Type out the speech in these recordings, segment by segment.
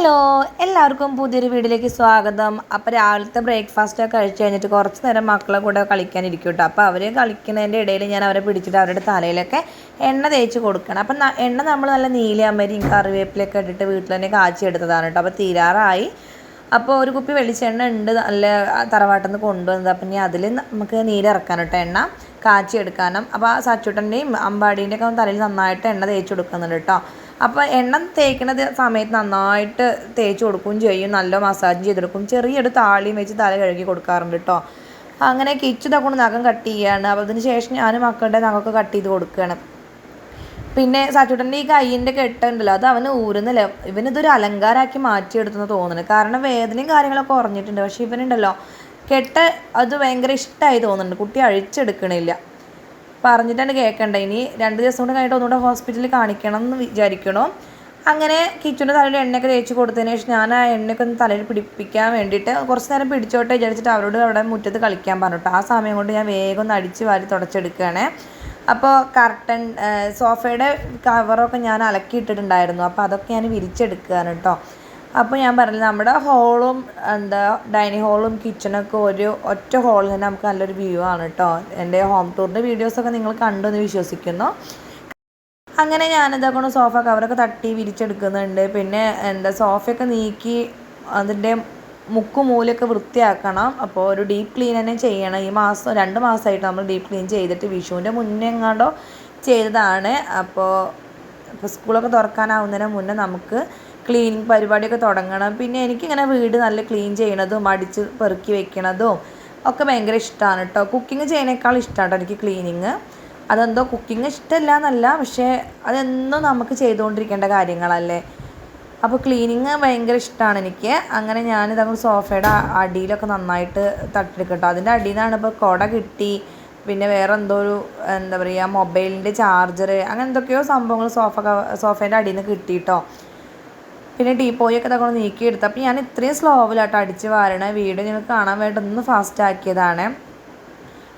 Hello, എല്ലാവർക്കും പുതിയൊരു വീഡിയോയിലേക്ക് സ്വാഗതം. അപ്പോൾ രാവിലത്തെ ബ്രേക്ക്ഫാസ്റ്റൊക്കെ കഴിച്ച് കഴിഞ്ഞിട്ട് കുറച്ച് നേരം മക്കളെ കൂടെ കളിക്കാനിരിക്കും കേട്ടോ. അപ്പോൾ അവർ കളിക്കുന്നതിൻ്റെ ഇടയിൽ ഞാൻ അവരെ പിടിച്ചിട്ട് അവരുടെ തലയിലൊക്കെ എണ്ണ തേച്ച് കൊടുക്കണം. അപ്പം എണ്ണ നമ്മൾ നല്ല നീലമരിയും കറിവേപ്പിലൊക്കെ ഇട്ടിട്ട് വീട്ടിൽ തന്നെ കാച്ചിയെടുത്തതാണ് കേട്ടോ. അപ്പോൾ തീരാറായി. അപ്പോൾ ഒരു കുപ്പി വെളിച്ചെണ്ണ ഉണ്ട്, നല്ല തറവാട്ടിൽ നിന്ന് കൊണ്ടുവന്നത്. അപ്പം ഇനി അതിൽ നമുക്ക് നീരിറക്കാൻ കേട്ടോ, എണ്ണ കാച്ചിയെടുക്കാനും. അപ്പോൾ ആ സച്ചുട്ടൻ്റെയും അമ്പാടീൻ്റെയൊക്കെ തലയിൽ നന്നായിട്ട് എണ്ണ തേച്ച് കൊടുക്കുന്നുണ്ട് കേട്ടോ. അപ്പോൾ എണ്ണ തേക്കുന്ന സമയത്ത് നന്നായിട്ട് തേച്ച് കൊടുക്കുകയും ചെയ്യും, നല്ല മസാജ് ചെയ്തെടുക്കും. ചെറിയൊരു താളിയും വെച്ച് തല കഴുകി കൊടുക്കാറുണ്ട് കേട്ടോ. അങ്ങനെ കിച്ചു കൊണ്ട് നഖം കട്ട് ചെയ്യുകയാണ്. അപ്പോൾ അതിന് ശേഷം ഞാൻ മക്കളുടെ നഖമൊക്കെ കട്ട് ചെയ്ത് കൊടുക്കുകയാണ്. പിന്നെ സച്ചുട്ടൻ്റെ ഈ കയ്യിൻ്റെ കെട്ടുണ്ടല്ലോ, അത് അവന് ഊരുന്നില്ല. ഇവനിതൊരു അലങ്കാരമാക്കി മാറ്റിയെടുത്തെന്ന് തോന്നുന്നു. കാരണം വേദനയും കാര്യങ്ങളൊക്കെ കുറഞ്ഞിട്ടുണ്ട്. പക്ഷേ ഇവനുണ്ടല്ലോ കെട്ട് അത് ഭയങ്കര ഇഷ്ടമായി തോന്നുന്നുണ്ട്. കുട്ടി അഴിച്ചെടുക്കണില്ല. പറഞ്ഞിട്ടാണ് കേൾക്കണ്ട. ഇനി 2 ദിവസം കൊണ്ട് കഴിഞ്ഞിട്ട് ഒന്നുകൂടെ ഹോസ്പിറ്റലിൽ കാണിക്കണം എന്ന് വിചാരിക്കണോ. അങ്ങനെ കിച്ചുൻ്റെ തലയിൽ എണ്ണയൊക്കെ തേച്ച് കൊടുത്തതിന് ശേഷം ഞാൻ ആ എണ്ണയൊക്കെ ഒന്ന് തലയിൽ പിടിപ്പിക്കാൻ വേണ്ടിയിട്ട് കുറച്ച് നേരം പിടിച്ചോട്ടെ വിചാരിച്ചിട്ട് അവരോട് അവിടെ മുറ്റത്ത് കളിക്കാൻ പറഞ്ഞിട്ട് ആ സമയം കൊണ്ട് ഞാൻ വേഗം ഒന്ന് അടിച്ച് വാരി തുടച്ചെടുക്കുകയാണ്. അപ്പോൾ കർട്ടൻ സോഫയുടെ കവറൊക്കെ ഞാൻ അലക്കിയിട്ടിട്ടുണ്ടായിരുന്നു. അപ്പോൾ അതൊക്കെ ഞാൻ വിരിച്ചെടുക്കുകയാണ് കേട്ടോ. അപ്പോൾ ഞാൻ പറഞ്ഞില്ല, നമ്മുടെ ഹോളും ഡൈനിങ് ഹോളും കിച്ചണൊക്കെ ഒറ്റ ഹോളിൽ തന്നെ നമുക്ക് നല്ലൊരു വ്യൂ ആണ് കേട്ടോ. എൻ്റെ ഹോം ടൂറിൻ്റെ വീഡിയോസൊക്കെ നിങ്ങൾ കണ്ടെന്ന് വിശ്വസിക്കുന്നു. അങ്ങനെ ഞാനിതൊക്കെ സോഫ കവറൊക്കെ തട്ടി വിരിച്ചെടുക്കുന്നുണ്ട്. പിന്നെ സോഫയൊക്കെ നീക്കി അതിൻ്റെ മൂലയൊക്കെ വൃത്തിയാക്കണം. അപ്പോൾ ഒരു ഡീപ്പ് ക്ലീൻ തന്നെ ചെയ്യണം. ഈ മാസം 2 മാസമായിട്ട് നമ്മൾ ഡീപ്പ് ക്ലീൻ ചെയ്തിട്ട് വിഷുവിൻ്റെ മുന്നേ എങ്ങാണ്ടോ ചെയ്തതാണ്. അപ്പോൾ സ്കൂളൊക്കെ തുറക്കാനാവുന്നതിന് മുന്നേ നമുക്ക് ക്ലീനിങ് പരിപാടിയൊക്കെ തുടങ്ങണം. പിന്നെ എനിക്കിങ്ങനെ വീട് നല്ല ക്ലീൻ ചെയ്യണതും അടിച്ച് പെറുക്കി വെക്കണതും ഒക്കെ ഭയങ്കര ഇഷ്ടമാണ് കേട്ടോ. കുക്കിംഗ് ചെയ്യുന്നതിനേക്കാൾ ഇഷ്ടമാണ് കേട്ടോ എനിക്ക് ക്ലീനിങ്. അതെന്തോ കുക്കിംഗ് ഇഷ്ടമില്ല എന്നല്ല, പക്ഷേ അതെന്നും നമുക്ക് ചെയ്തുകൊണ്ടിരിക്കേണ്ട കാര്യങ്ങളല്ലേ. അപ്പോൾ ക്ലീനിങ് ഭയങ്കര ഇഷ്ടമാണ് എനിക്ക്. അങ്ങനെ ഞാനിതങ്ങ് സോഫയുടെ അടിയിലൊക്കെ നന്നായിട്ട് തട്ടിയെടുക്കട്ടോ. അതിൻ്റെ അടിയിൽ നിന്നാണ് ഇപ്പോൾ കുട കിട്ടി, പിന്നെ വേറെ എന്തോ ഒരു മൊബൈലിൻ്റെ ചാർജർ, അങ്ങനെ എന്തൊക്കെയോ സംഭവങ്ങൾ സോഫേൻ്റെ അടിയിൽ നിന്ന് കിട്ടിയിട്ടോ. പിന്നെ ടീപ്പോയൊക്കെ ഇതൊക്കെ നീക്കിയെടുത്തു. അപ്പോൾ ഞാൻ ഇത്രയും സ്ലോവിലാട്ടോ അടിച്ച് വാരണ. വീഡിയോ നിങ്ങൾക്ക് കാണാൻ വേണ്ടി ഒന്ന് ഫാസ്റ്റ് ആക്കിയതാണ്.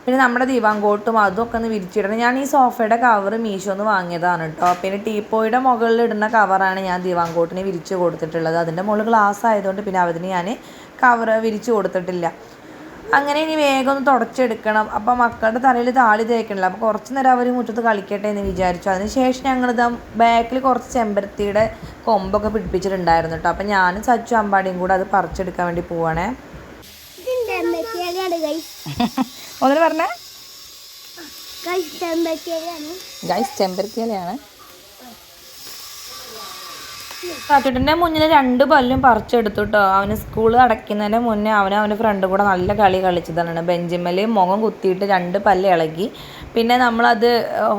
പിന്നെ നമ്മുടെ ദിവാങ്കോട്ടും അതൊക്കെ ഒന്ന് വിരിച്ചിടണം. ഞാൻ ഈ സോഫയുടെ കവർ മീഷോന്ന് വാങ്ങിയതാണ് കേട്ടോ. പിന്നെ ടീപ്പോയുടെ മുകളിൽ ഇടുന്ന കവറാണ് ഞാൻ ദിവാങ്കോട്ടിന് വിരിച്ച് കൊടുത്തിട്ടുള്ളത്. അതിൻ്റെ മുകളിൽ ഗ്ലാസ് ആയതുകൊണ്ട് പിന്നെ അതിന് ഞാൻ കവർ വിരിച്ച് കൊടുത്തിട്ടില്ല. അങ്ങനെ ഇനി വേഗം ഒന്ന് തുടച്ചെടുക്കണം. അപ്പോൾ മക്കളുടെ തലയിൽ താളി തേക്കണില്ല. അപ്പോൾ കുറച്ച് നേരം അവർ മുറ്റത്ത് കളിക്കട്ടെ എന്ന് വിചാരിച്ചു. അതിന് ശേഷം ഞങ്ങളിത് ബാക്കിൽ കുറച്ച് ചെമ്പരത്തിയുടെ കൊമ്പൊക്കെ പിടിപ്പിച്ചിട്ടുണ്ടായിരുന്നു കേട്ടോ. അപ്പോൾ ഞാനും സച്ചു അമ്പാടിയും കൂടെ അത് പറിച്ചെടുക്കാൻ വേണ്ടി പോവാണേ. ഒന്നിന് പറഞ്ഞേ ഗൈസ്, ചെമ്പരത്തിയിലാണ്. കാറ്റുട്ടിൻ്റെ മുന്നിൽ 2 പല്ലും പറിച്ചെടുത്തു കേട്ടോ. അവന് സ്കൂൾ അടയ്ക്കുന്നതിൻ്റെ മുന്നേ അവൻ്റെ ഫ്രണ്ട് കൂടെ നല്ല കളി കളിച്ചതാണ്. ബെഞ്ചിമേൽ മുഖം കുത്തിയിട്ട് 2 പല്ല് ഇളകി. പിന്നെ നമ്മളത്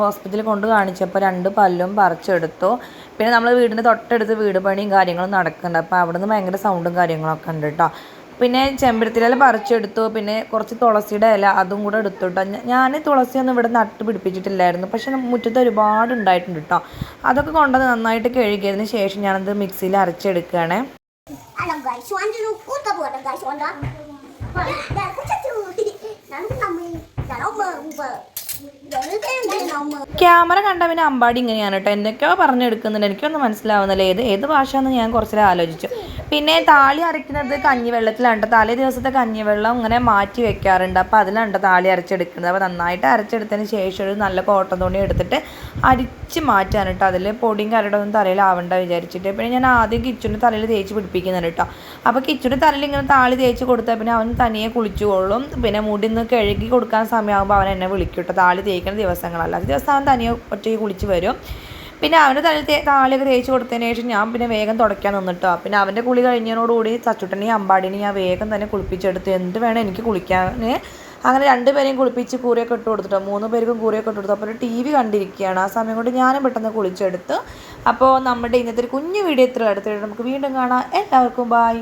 ഹോസ്പിറ്റലിൽ കൊണ്ട് കാണിച്ചപ്പോൾ 2 പല്ലും പറിച്ചെടുത്തു. പിന്നെ നമ്മൾ വീടിൻ്റെ തൊട്ടടുത്ത് വീട് പണിയും കാര്യങ്ങളും നടക്കുന്നുണ്ട്. അപ്പോൾ അവിടെ നിന്ന് ഭയങ്കര സൗണ്ടും കാര്യങ്ങളൊക്കെ ഉണ്ട് കേട്ടോ. പിന്നെ ചെമ്പരത്തിയില പറിച്ചെടുത്തു. പിന്നെ കുറച്ച് തുളസിയുടെ ഇല അതും കൂടെ എടുത്തു കേട്ടോ. ഞാൻ തുളസിയൊന്നും ഇവിടെ നട്ട് പിടിപ്പിച്ചിട്ടില്ലായിരുന്നു, പക്ഷെ മുറ്റത്ത് ഒരുപാട് ഉണ്ടായിട്ടുണ്ട് കേട്ടോ. അതൊക്കെ കൊണ്ടത് നന്നായിട്ട് കഴുകിയതിന് ശേഷം ഞാനത് മിക്സിയിൽ അരച്ചെടുക്കുകയാണ്. ക്യാമറ കണ്ട പിന്നെ അമ്പാടി ഇങ്ങനെയാണ് കേട്ടോ. എന്തൊക്കെയോ പറഞ്ഞെടുക്കുന്നുണ്ട്, എനിക്കൊന്നും മനസ്സിലാവുന്നില്ല ഏത് ഭാഷ എന്ന് ഞാൻ കുറച്ചേരം ആലോചിച്ചു. പിന്നെ താളി അരയ്ക്കുന്നത് കഞ്ഞിവെള്ളത്തിലാണ്. തലേ ദിവസത്തെ കഞ്ഞിവെള്ളം ഇങ്ങനെ മാറ്റി വെക്കാറുണ്ട്. അപ്പോൾ അതിലാണ് താളി അരച്ചെടുക്കുന്നത്. അപ്പോൾ നന്നായിട്ട് അരച്ചെടുത്തതിന് ശേഷം ഒരു നല്ല കോട്ടൺ തുണി എടുത്തിട്ട് അരിച്ച് മാറ്റാൻ കേട്ടോ. അതിൽ പൊടിയും കരടൊന്നും തലയിലാവണ്ട വിചാരിച്ചിട്ട്. പിന്നെ ഞാൻ ആദ്യം കിച്ചുൻ്റെ തലയിൽ തേച്ച് പിടിപ്പിക്കുന്നുണ്ട് കേട്ടോ. അപ്പോൾ കിച്ചുൻ്റെ തലയിൽ ഇങ്ങനെ താളി തേച്ച് കൊടുത്താൽ പിന്നെ അവൻ തനിയെ കുളിച്ചുകൊള്ളും. പിന്നെ മുടി ഒന്ന് കഴുകി കൊടുക്കാൻ സമയമാകുമ്പോൾ അവൻ എന്നെ വിളിക്കും കേട്ടോ. താളി തേക്കുന്ന ദിവസങ്ങളല്ല, ദിവസം അവൻ തനിയെ ഒറ്റയ്ക്ക് കുളിച്ച് വരും. പിന്നെ അവൻ്റെ തലയിൽ താളിയൊക്കെ തേച്ച് കൊടുത്തതിന് ശേഷം ഞാൻ പിന്നെ വേഗം തുടയ്ക്കാൻ നിന്നിട്ടോ. പിന്നെ അവൻ്റെ കുളി കഴിഞ്ഞതിനോടുകൂടി സച്ചുട്ടനെയും അമ്പാടിനെയും ഞാൻ വേഗം തന്നെ കുളിപ്പിച്ചെടുത്തു. എന്ത് വേണം എനിക്ക് കുളിക്കാൻ. അങ്ങനെ 2 പേരെയും കുളിപ്പിച്ച് കൂറിയൊക്കെ ഇട്ട് കൊടുത്തിട്ടോ. 3 പേർക്കും കൂറിയൊക്കെ ഇട്ട് കൊടുത്തു. അപ്പോൾ ഒരു TV കണ്ടിരിക്കുകയാണ്. ആ സമയം കൊണ്ട് ഞാനും പെട്ടെന്ന് കുളിച്ചെടുത്ത്. അപ്പോൾ നമ്മുടെ ഇന്നത്തെ ഒരു കുഞ്ഞു വീഡിയോ ഇത്ര അടുത്തിട്ട് നമുക്ക് വീണ്ടും കാണാം. എല്ലാവർക്കും ബായ്.